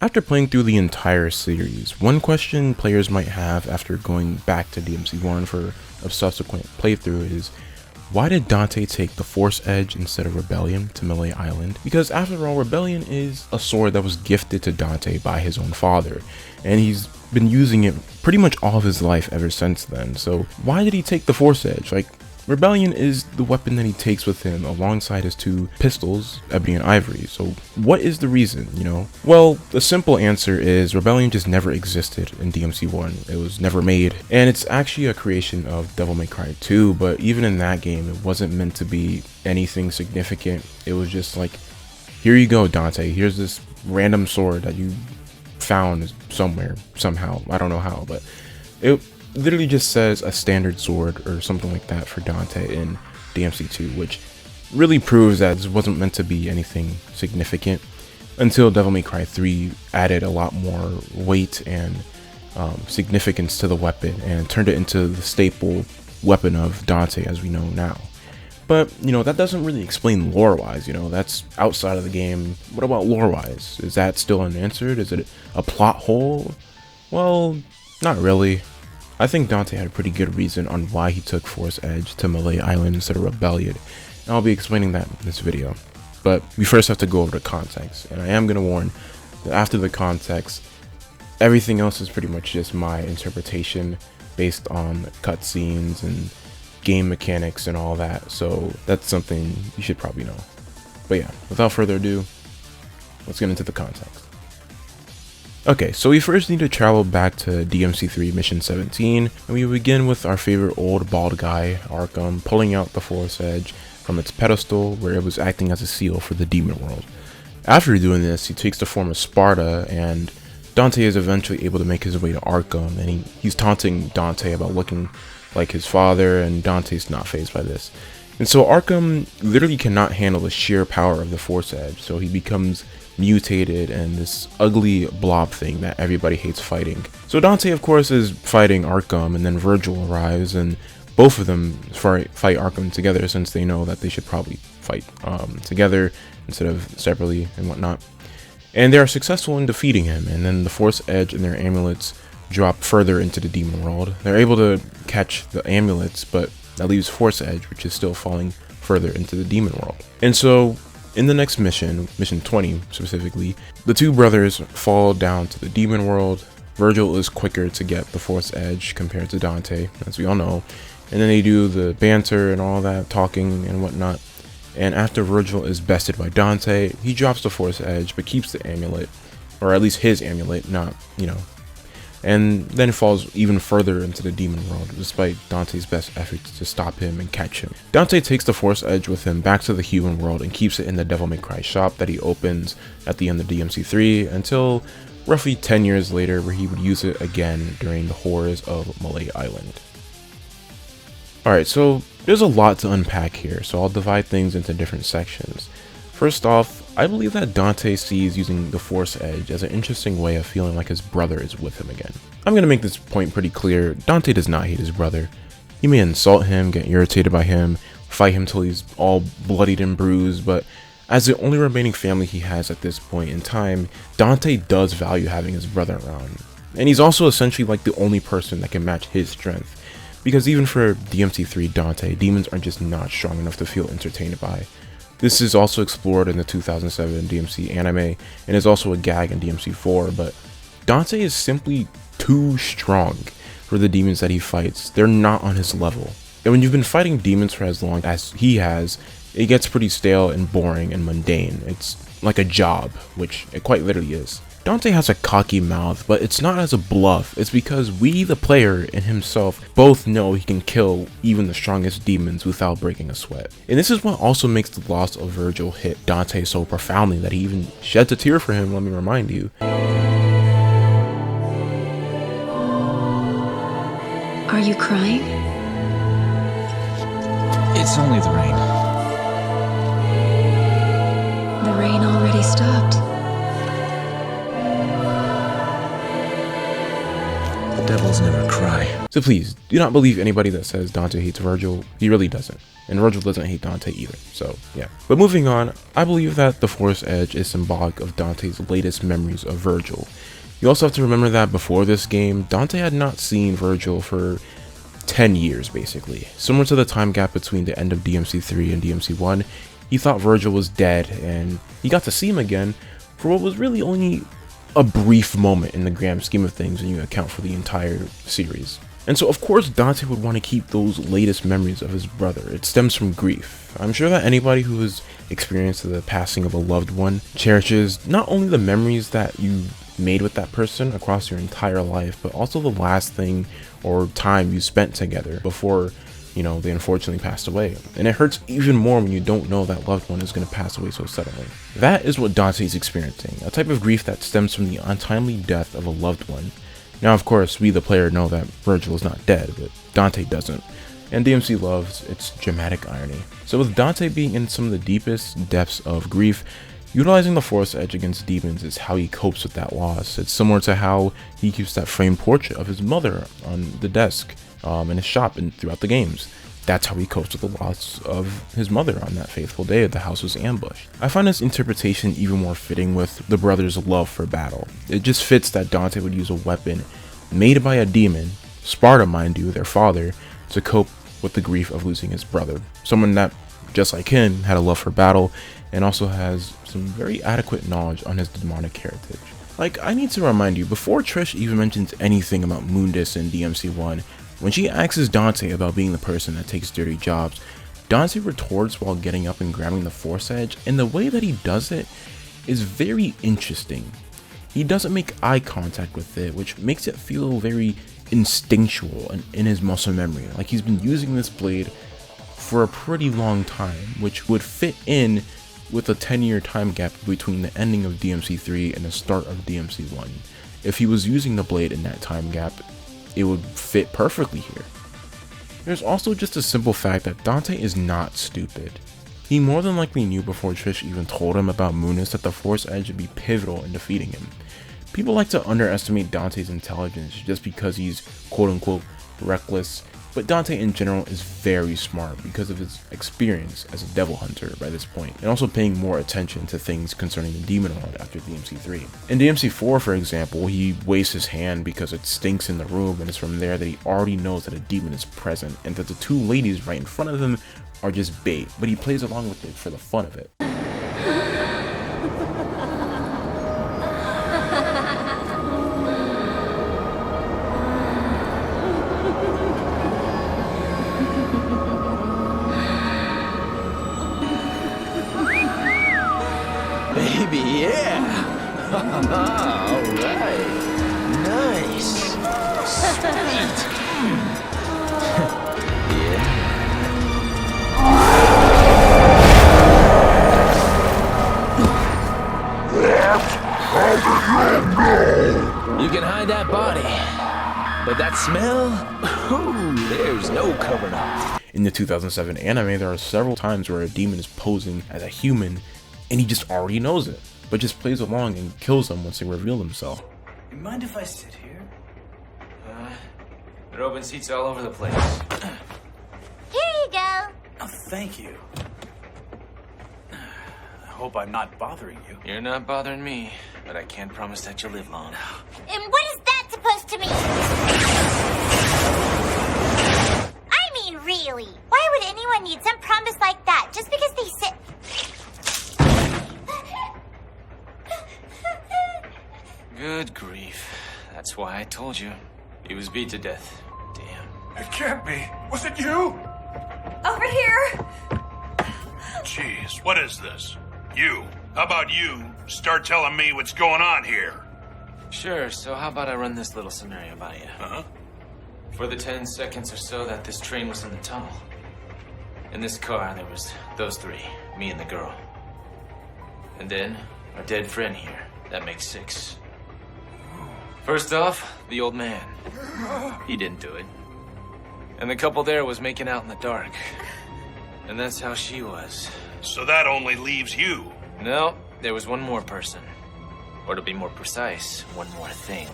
After playing through the entire series, one question players might have after going back to DMC1 for a subsequent playthrough is, why did Dante take the Force Edge instead of Rebellion to Melee Island? Because after all, Rebellion is a sword that was gifted to Dante by his own father, and he's been using it pretty much all of his life ever since then. So why did he take the Force Edge? Like, Rebellion is the weapon that he takes with him alongside his two pistols, Ebony and Ivory. So what is the reason, you know? Well, the simple answer is Rebellion just never existed in DMC1. It was never made, and it's actually a creation of Devil May Cry 2, but even in that game, it wasn't meant to be anything significant. It was just like, here you go, Dante, here's this random sword that you found somewhere, somehow, I don't know how, but it literally just says a standard sword or something like that for Dante in DMC2, which really proves that this wasn't meant to be anything significant until Devil May Cry 3 added a lot more weight and significance to the weapon and turned it into the staple weapon of Dante as we know now. But, you know, that doesn't really explain lore-wise, you know, that's outside of the game. What about lore-wise? Is that still unanswered? Is it a plot hole? Well, not really. I think Dante had a pretty good reason on why he took Force Edge to Melee Island instead of Rebellion, and I'll be explaining that in this video. But we first have to go over the context, and I am going to warn that after the context, everything else is pretty much just my interpretation based on cutscenes and game mechanics and all that, so that's something you should probably know. But yeah, without further ado, let's get into the context. Okay, so we first need to travel back to DMC3 Mission 17, and we begin with our favorite old bald guy, Arkham, pulling out the Force Edge from its pedestal where it was acting as a seal for the demon world. After doing this, he takes the form of Sparta, and Dante is eventually able to make his way to Arkham, and he's taunting Dante about looking like his father, and Dante's not fazed by this. And so Arkham literally cannot handle the sheer power of the Force Edge, so he becomes mutated and this ugly blob thing that everybody hates fighting. So Dante, of course, is fighting Arkham, and then Virgil arrives, and both of them fight Arkham together since they know that they should probably fight together instead of separately and whatnot. And they are successful in defeating him, and then the Force Edge and their amulets drop further into the demon world. They're able to catch the amulets, but that leaves Force Edge, which is still falling further into the demon world. And so in the next mission, Mission 20 specifically, the two brothers fall down to the demon world. Virgil is quicker to get the Force Edge compared to Dante, as we all know. And then they do the banter and all that, talking and whatnot. And after Virgil is bested by Dante, he drops the Force Edge, but keeps the amulet, or at least his amulet, not, you know, and then falls even further into the demon world, despite Dante's best efforts to stop him and catch him. Dante takes the Force Edge with him back to the human world and keeps it in the Devil May Cry shop that he opens at the end of DMC3 until roughly 10 years later, where he would use it again during the horrors of Melee Island. Alright, so there's a lot to unpack here, so I'll divide things into different sections. First off, I believe that Dante sees using the Force Edge as an interesting way of feeling like his brother is with him again. I'm going to make this point pretty clear. Dante does not hate his brother. He may insult him, get irritated by him, fight him till he's all bloodied and bruised, but as the only remaining family he has at this point in time, Dante does value having his brother around. And he's also essentially like the only person that can match his strength. Because even for DMC3 Dante, demons are just not strong enough to feel entertained by. This is also explored in the 2007 DMC anime, and is also a gag in DMC4, but Dante is simply too strong for the demons that he fights. They're not on his level. And when you've been fighting demons for as long as he has, it gets pretty stale and boring and mundane. It's like a job, which it quite literally is. Dante has a cocky mouth, but it's not as a bluff. It's because we, the player, and himself both know he can kill even the strongest demons without breaking a sweat. And this is what also makes the loss of Virgil hit Dante so profoundly that he even sheds a tear for him, let me remind you. Are you crying? It's only the rain. The rain already stopped. Devils never cry. So please, do not believe anybody that says Dante hates Virgil. He really doesn't. And Virgil doesn't hate Dante either, so yeah. But moving on, I believe that the Force Edge is symbolic of Dante's latest memories of Virgil. You also have to remember that before this game, Dante had not seen Virgil for 10 years basically. Similar to the time gap between the end of DMC3 and DMC1, he thought Virgil was dead, and he got to see him again for what was really only a brief moment in the grand scheme of things when you account for the entire series. And so of course Dante would want to keep those latest memories of his brother. It stems from grief. I'm sure that anybody who has experienced the passing of a loved one cherishes not only the memories that you made with that person across your entire life, but also the last thing or time you spent together before, you know, they unfortunately passed away. And it hurts even more when you don't know that loved one is going to pass away so suddenly. That is what Dante is experiencing, a type of grief that stems from the untimely death of a loved one. Now, of course, we the player know that Virgil is not dead, but Dante doesn't, and DMC loves its dramatic irony. So with Dante being in some of the deepest depths of grief, utilizing the Force Edge against demons is how he copes with that loss. It's similar to how he keeps that framed portrait of his mother on the desk in his shop and throughout the games. That's how he copes with the loss of his mother on that fateful day the house was ambushed. I find this interpretation even more fitting with the brothers' love for battle. It just fits that Dante would use a weapon made by a demon, Sparta mind you, their father, to cope with the grief of losing his brother. Someone that, just like him, had a love for battle and also has some very adequate knowledge on his demonic heritage. Like, I need to remind you, before Trish even mentions anything about Mundus in DMC1, when she asks Dante about being the person that takes dirty jobs, Dante retorts while getting up and grabbing the Force Edge, and the way that he does it is very interesting. He doesn't make eye contact with it, which makes it feel very instinctual and in his muscle memory, like he's been using this blade for a pretty long time, which would fit in with a 10-year time gap between the ending of DMC3 and the start of DMC1. If he was using the blade in that time gap, it would fit perfectly here. There's also just a simple fact that Dante is not stupid. He more than likely knew before Trish even told him about Mundus that the Force Edge would be pivotal in defeating him. People like to underestimate Dante's intelligence just because he's quote-unquote reckless, but Dante in general is very smart because of his experience as a devil hunter by this point, and also paying more attention to things concerning the demon world after DMC3. In DMC4, for example, he wastes his hand because it stinks in the room, and it's from there that he already knows that a demon is present and that the two ladies right in front of him are just bait, but he plays along with it for the fun of it. Baby, yeah! Alright. Nice. Sweet. Yeah. You can hide that body, but that smell? Ooh, there's no covering up. In the 2007 anime, there are several times where a demon is posing as a human and he just already knows it, but just plays along and kills them once they reveal themselves. You mind if I sit here? There are open seats all over the place. Here you go. Oh, thank you. I hope I'm not bothering you. You're not bothering me, but I can't promise that you'll live long. And what is that supposed to mean? I mean, really, why would anyone need some promise like that just because they sit? Good grief. That's why I told you. He was beat to death. Damn. It can't be. Was it you? Over here! Jeez, what is this? You. How about you start telling me what's going on here? Sure, so how about I run this little scenario by you? Huh? For the 10 seconds or so that this train was in the tunnel, in this car there was those three, me and the girl. And then, our dead friend here. That makes 6. First off, the old man. He didn't do it. And the couple there was making out in the dark. And that's how she was. So that only leaves you. No, there was one more person. Or to be more precise, one more thing.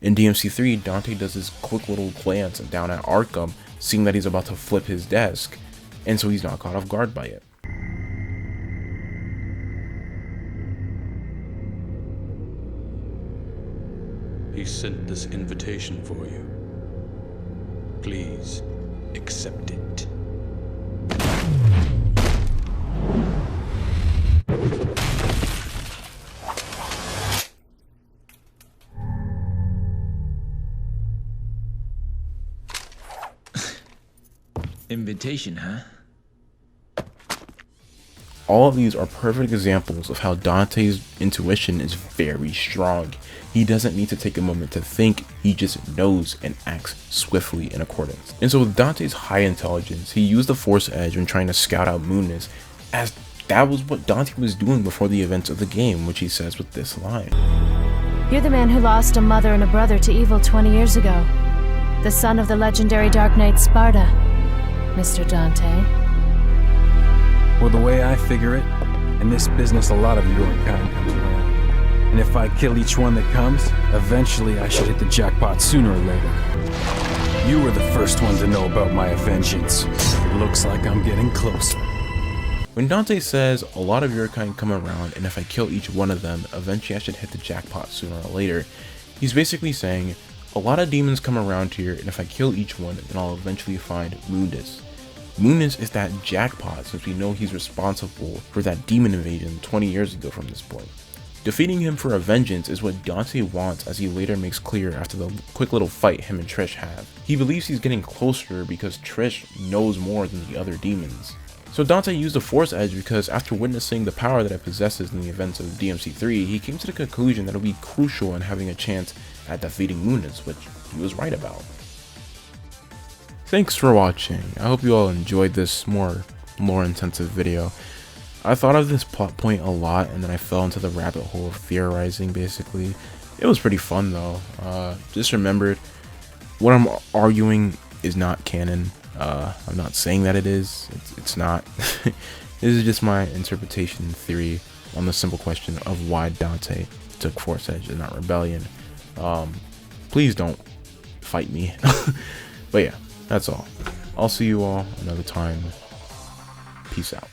In DMC3, Dante does this quick little glance down at Arkham, seeing that he's about to flip his desk, and so he's not caught off guard by it. He sent this invitation for you. Please accept it. Invitation, huh? All of these are perfect examples of how Dante's intuition is very strong. He doesn't need to take a moment to think, he just knows and acts swiftly in accordance. And so with Dante's high intelligence, he used the Force Edge when trying to scout out Moonness, as that was what Dante was doing before the events of the game, which he says with this line. You're the man who lost a mother and a brother to evil 20 years ago. The son of the legendary Dark Knight Sparta, Mr. Dante. Well, the way I figure it, in this business a lot of your kind comes around. And if I kill each one that comes, eventually I should hit the jackpot sooner or later. You were the first one to know about my vengeance. It looks like I'm getting closer. When Dante says, a lot of your kind come around, and if I kill each one of them, eventually I should hit the jackpot sooner or later, he's basically saying, a lot of demons come around here, and if I kill each one, then I'll eventually find Moonness. Moonness is that jackpot, since we know he's responsible for that demon invasion 20 years ago from this point. Defeating him for a vengeance is what Dante wants, as he later makes clear after the quick little fight him and Trish have. He believes he's getting closer because Trish knows more than the other demons. So Dante used the Force Edge because after witnessing the power that it possesses in the events of DMC3, he came to the conclusion that it would be crucial in having a chance at defeating Moonness, which he was right about. Thanks for watching. I hope you all enjoyed this more intensive video. I thought of this plot point a lot, and then I fell into the rabbit hole of theorizing basically. It was pretty fun though. Just remembered, what I'm arguing is not canon. I'm not saying that it is. It's not. This is just my interpretation and theory on the simple question of why Dante took Force Edge and not Rebellion. Please don't fight me. But yeah, that's all. I'll see you all another time. Peace out.